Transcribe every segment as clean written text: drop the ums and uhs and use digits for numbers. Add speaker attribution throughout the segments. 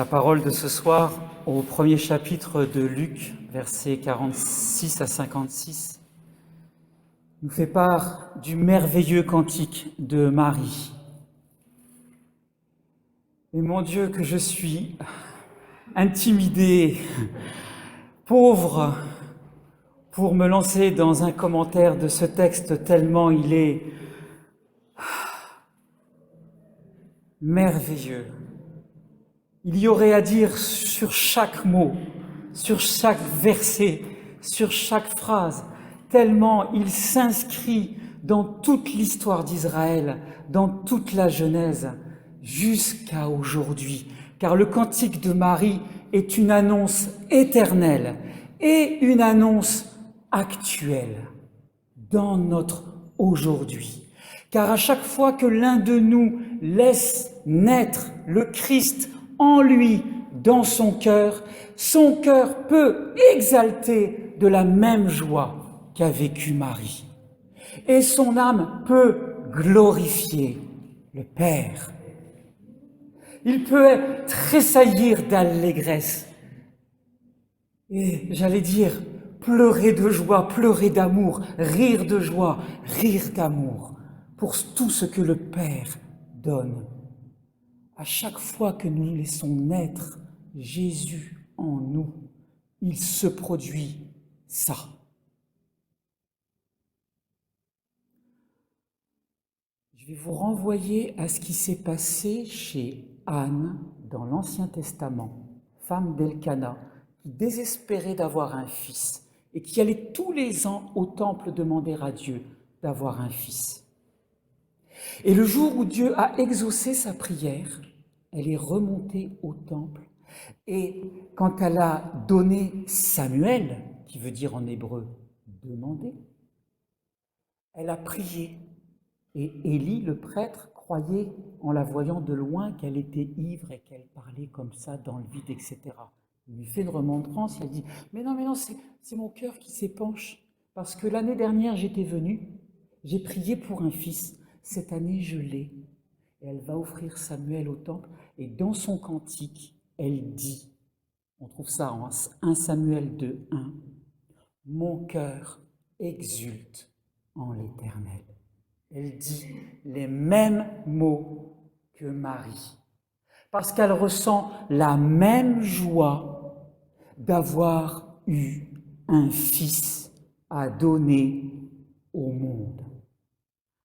Speaker 1: La parole de ce soir au premier chapitre de Luc, versets 46 à 56, nous fait part du merveilleux cantique de Marie. Et mon Dieu, que je suis intimidé, pauvre, pour me lancer dans un commentaire de ce texte tellement il est merveilleux. Il y aurait à dire sur chaque mot, sur chaque verset, sur chaque phrase, tellement il s'inscrit dans toute l'histoire d'Israël, dans toute la Genèse, jusqu'à aujourd'hui. Car le cantique de Marie est une annonce éternelle et une annonce actuelle dans notre aujourd'hui. Car à chaque fois que l'un de nous laisse naître le Christ en lui, dans son cœur peut exalter de la même joie qu'a vécu Marie. Et son âme peut glorifier le Père. Il peut tressaillir d'allégresse. Et j'allais dire, pleurer de joie, pleurer d'amour, rire de joie, rire d'amour, pour tout ce que le Père donne. À chaque fois que nous laissons naître Jésus en nous, il se produit ça. Je vais vous renvoyer à ce qui s'est passé chez Anne dans l'Ancien Testament, femme d'Elkana, qui désespérait d'avoir un fils et qui allait tous les ans au temple demander à Dieu d'avoir un fils. Et le jour où Dieu a exaucé sa prière, elle est remontée au temple et quand elle a donné Samuel, qui veut dire en hébreu « demander », elle a prié. Et Élie, le prêtre, croyait en la voyant de loin qu'elle était ivre et qu'elle parlait comme ça dans le vide, etc. Il lui fait une remontrance, il dit « Mais non, c'est mon cœur qui s'épanche, parce que l'année dernière j'étais venue, j'ai prié pour un fils, cette année je l'ai. » Et elle va offrir Samuel au temple, et dans son cantique, elle dit, on trouve ça en 1 Samuel 2:1, « Mon cœur exulte en l'Éternel. » Elle dit les mêmes mots que Marie, parce qu'elle ressent la même joie d'avoir eu un fils à donner au monde.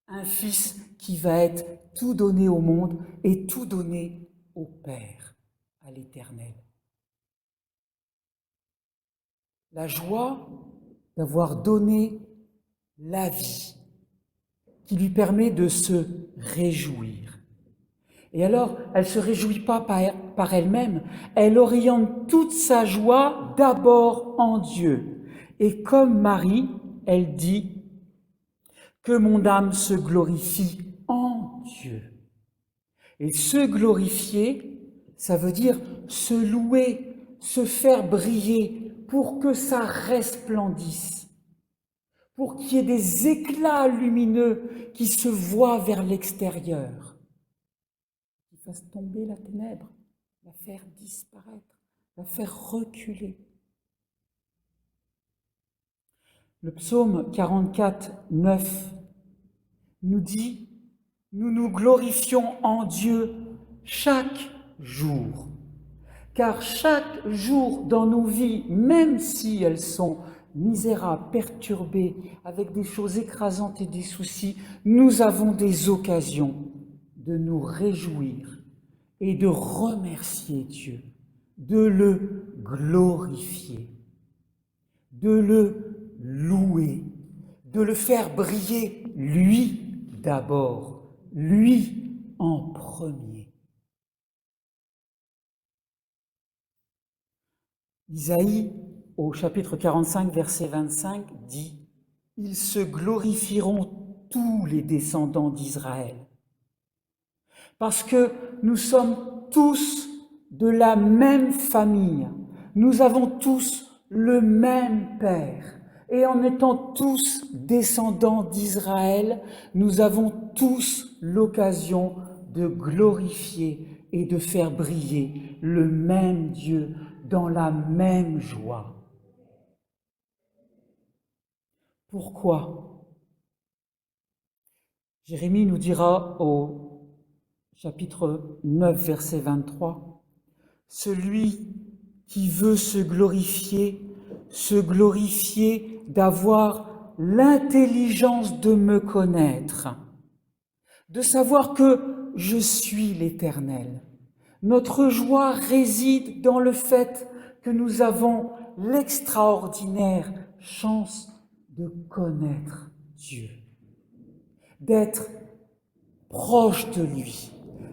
Speaker 1: Un fils qui va être tout donné au monde et tout donné au Père, à l'Éternel. La joie d'avoir donné la vie qui lui permet de se réjouir. Et alors, elle ne se réjouit pas par elle-même, elle oriente toute sa joie d'abord en Dieu. Et comme Marie, elle dit que mon âme se glorifie en Dieu. Et se glorifier, ça veut dire se louer, se faire briller pour que ça resplendisse, pour qu'il y ait des éclats lumineux qui se voient vers l'extérieur, qui fassent tomber la ténèbre, la faire disparaître, la faire reculer. Le psaume 44, 9 nous dit « Nous nous glorifions en Dieu chaque jour, car chaque jour dans nos vies, même si elles sont misérables, perturbées, avec des choses écrasantes et des soucis, nous avons des occasions de nous réjouir et de remercier Dieu, de le glorifier, de le louer, de le faire briller, lui d'abord, lui en premier. Isaïe, au chapitre 45, verset 25, dit « Ils se glorifieront tous les descendants d'Israël. » Parce que nous sommes tous de la même famille, nous avons tous le même Père. Et en étant tous descendants d'Israël, nous avons tous l'occasion de glorifier et de faire briller le même Dieu dans la même joie. Pourquoi? Jérémie nous dira au chapitre 9, verset 23, « Celui qui veut se glorifier d'avoir l'intelligence de me connaître, de savoir que je suis l'Éternel. Notre joie réside dans le fait que nous avons l'extraordinaire chance de connaître Dieu, d'être proche de lui,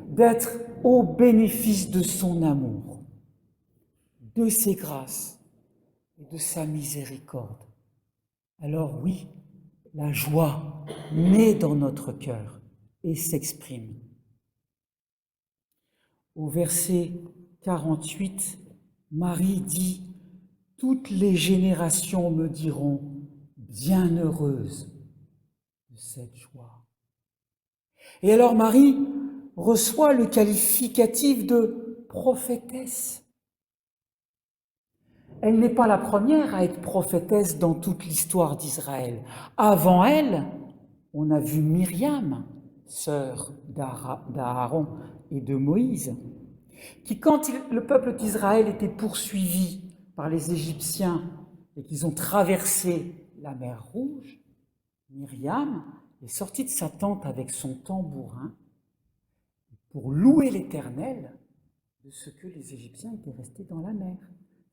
Speaker 1: d'être au bénéfice de son amour, de ses grâces et de sa miséricorde. Alors oui, la joie naît dans notre cœur et s'exprime. Au verset 48, Marie dit « Toutes les générations me diront bienheureuse de cette joie ». Et alors Marie reçoit le qualificatif de prophétesse. Elle n'est pas la première à être prophétesse dans toute l'histoire d'Israël. Avant elle, on a vu Myriam, sœur d'Aaron et de Moïse, qui, quand le peuple d'Israël était poursuivi par les Égyptiens et qu'ils ont traversé la mer Rouge, Myriam est sortie de sa tente avec son tambourin pour louer l'Éternel de ce que les Égyptiens étaient restés dans la mer.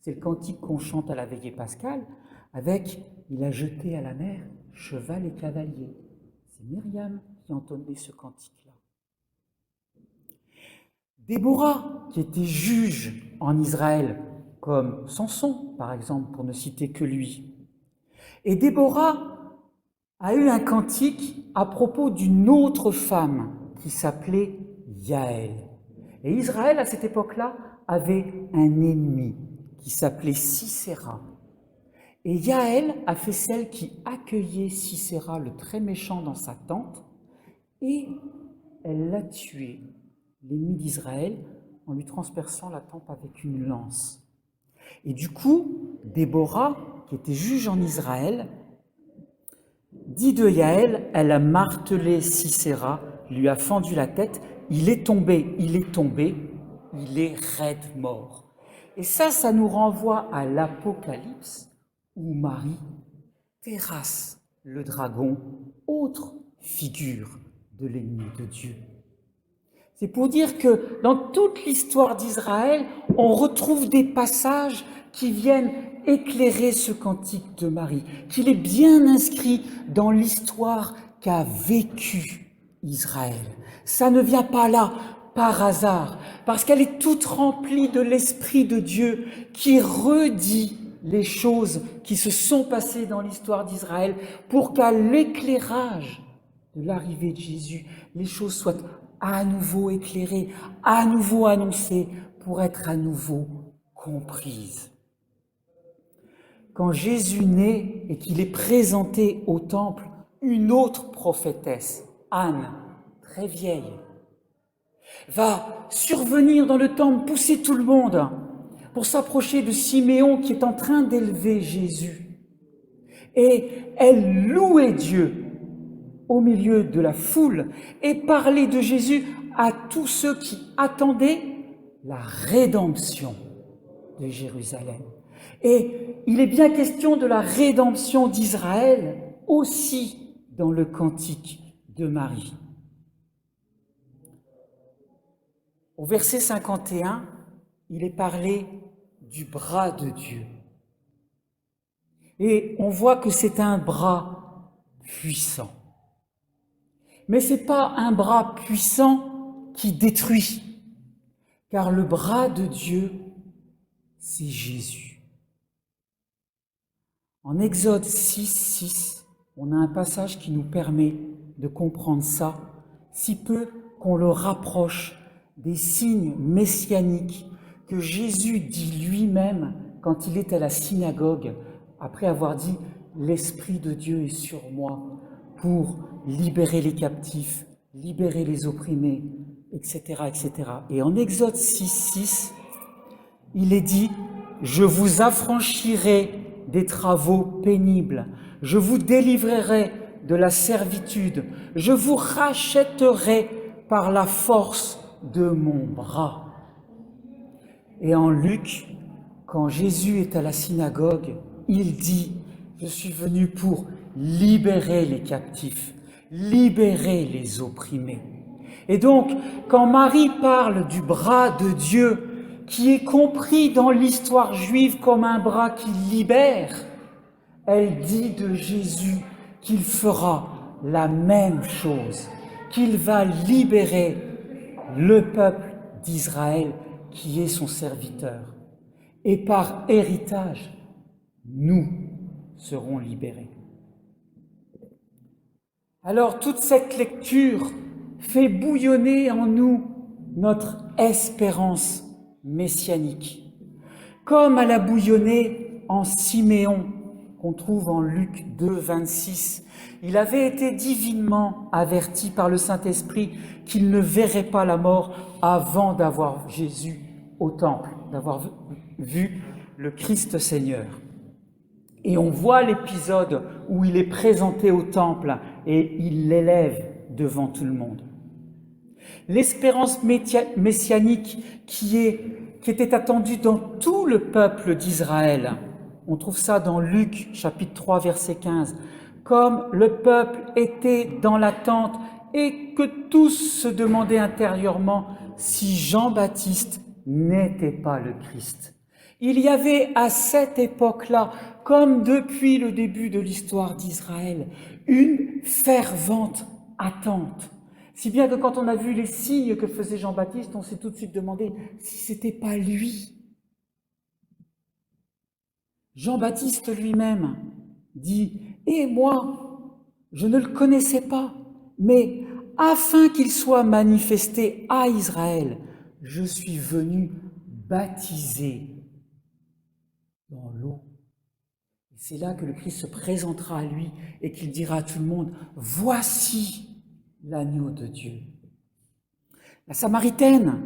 Speaker 1: C'est le cantique qu'on chante à la veillée pascale avec « Il a jeté à la mer cheval et cavalier ». C'est Myriam qui entonnait ce cantique-là. Déborah, qui était juge en Israël, comme Samson, par exemple, pour ne citer que lui. Et Déborah a eu un cantique à propos d'une autre femme qui s'appelait Yaël. Et Israël, à cette époque-là, avait un ennemi qui s'appelait Sisera. Et Yaël a fait celle qui accueillait Sisera, le très méchant, dans sa tente, et elle l'a tué, l'ennemi d'Israël, en lui transperçant la tempe avec une lance. Et du coup, Déborah, qui était juge en Israël, dit de Yaël, elle a martelé Sisera, lui a fendu la tête, il est tombé, il est raide mort. Et ça nous renvoie à l'Apocalypse, où Marie terrasse le dragon, autre figure de l'ennemi de Dieu. C'est pour dire que dans toute l'histoire d'Israël, on retrouve des passages qui viennent éclairer ce cantique de Marie, qu'il est bien inscrit dans l'histoire qu'a vécue Israël. Ça ne vient pas là par hasard, parce qu'elle est toute remplie de l'Esprit de Dieu qui redit les choses qui se sont passées dans l'histoire d'Israël pour qu'à l'éclairage de l'arrivée de Jésus, les choses soient à nouveau éclairées, à nouveau annoncées, pour être à nouveau comprises. Quand Jésus naît et qu'il est présenté au temple, une autre prophétesse, Anne, très vieille, va survenir dans le temple, pousser tout le monde pour s'approcher de Siméon qui est en train d'élever Jésus. Et elle louait Dieu au milieu de la foule et parlait de Jésus à tous ceux qui attendaient la rédemption de Jérusalem. Et il est bien question de la rédemption d'Israël aussi dans le cantique de Marie. Au verset 51, il est parlé du bras de Dieu. Et on voit que c'est un bras puissant. Mais ce n'est pas un bras puissant qui détruit, car le bras de Dieu, c'est Jésus. En Exode 6, on a un passage qui nous permet de comprendre ça, si peu qu'on le rapproche des signes messianiques que Jésus dit lui-même quand il est à la synagogue, après avoir dit « L'Esprit de Dieu est sur moi pour libérer les captifs, libérer les opprimés, etc., etc. Et en Exode 6, il est dit « Je vous affranchirai des travaux pénibles, je vous délivrerai de la servitude, je vous rachèterai par la force de mon bras. » Et en Luc, quand Jésus est à la synagogue, il dit « Je suis venu pour libérer les captifs, libérer les opprimés. » Et donc, quand Marie parle du bras de Dieu, qui est compris dans l'histoire juive comme un bras qui libère, elle dit de Jésus qu'il fera la même chose, qu'il va libérer le peuple d'Israël qui est son serviteur. Et par héritage, nous serons libérés. Alors toute cette lecture fait bouillonner en nous notre espérance messianique, comme elle a bouillonné en Siméon, qu'on trouve en Luc 2, 26. Il avait été divinement averti par le Saint-Esprit qu'il ne verrait pas la mort avant d'avoir Jésus au temple, d'avoir vu le Christ Seigneur. Et on voit l'épisode où il est présenté au temple et il l'élève devant tout le monde. L'espérance messianique qui était attendue dans tout le peuple d'Israël, on trouve ça dans Luc chapitre 3 verset 15, comme le peuple était dans l'attente et que tous se demandaient intérieurement si Jean-Baptiste n'était pas le Christ. Il y avait à cette époque-là, comme depuis le début de l'histoire d'Israël, une fervente attente. Si bien que quand on a vu les signes que faisait Jean-Baptiste, on s'est tout de suite demandé si c'était pas lui. Jean-Baptiste lui-même dit « Et moi, je ne le connaissais pas, mais afin qu'il soit manifesté à Israël, je suis venu baptiser dans l'eau. » C'est là que le Christ se présentera à lui et qu'il dira à tout le monde « Voici l'agneau de Dieu. » La Samaritaine,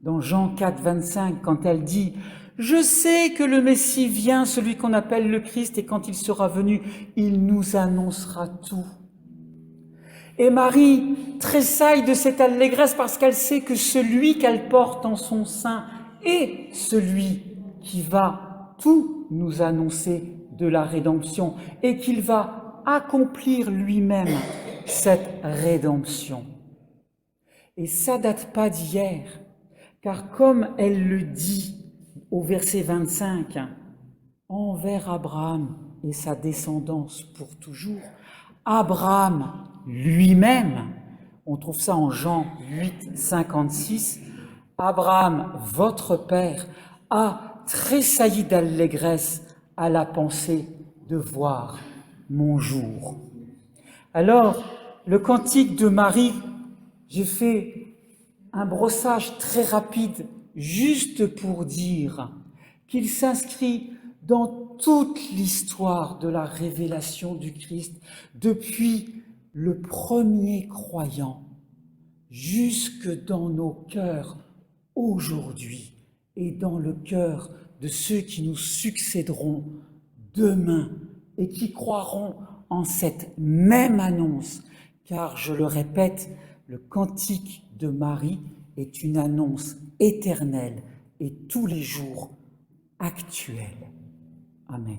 Speaker 1: dans Jean 4, 25, quand elle dit « Je sais que le Messie vient, celui qu'on appelle le Christ, et quand il sera venu, il nous annoncera tout. » Et Marie tressaille de cette allégresse parce qu'elle sait que celui qu'elle porte en son sein est celui qui va tout nous annoncer de la rédemption et qu'il va accomplir lui-même cette rédemption. Et ça date pas d'hier, car comme elle le dit au verset 25, envers Abraham et sa descendance pour toujours, Abraham lui-même, on trouve ça en Jean 8, 56, Abraham, votre père, a tressailli d'allégresse à la pensée de voir mon jour. Alors, le cantique de Marie, j'ai fait un brossage très rapide, juste pour dire qu'il s'inscrit dans toute l'histoire de la révélation du Christ, depuis le premier croyant, jusque dans nos cœurs aujourd'hui et dans le cœur de ceux qui nous succéderont demain et qui croiront en cette même annonce, car je le répète, le cantique de Marie est une annonce éternelle et tous les jours actuelle. Amen.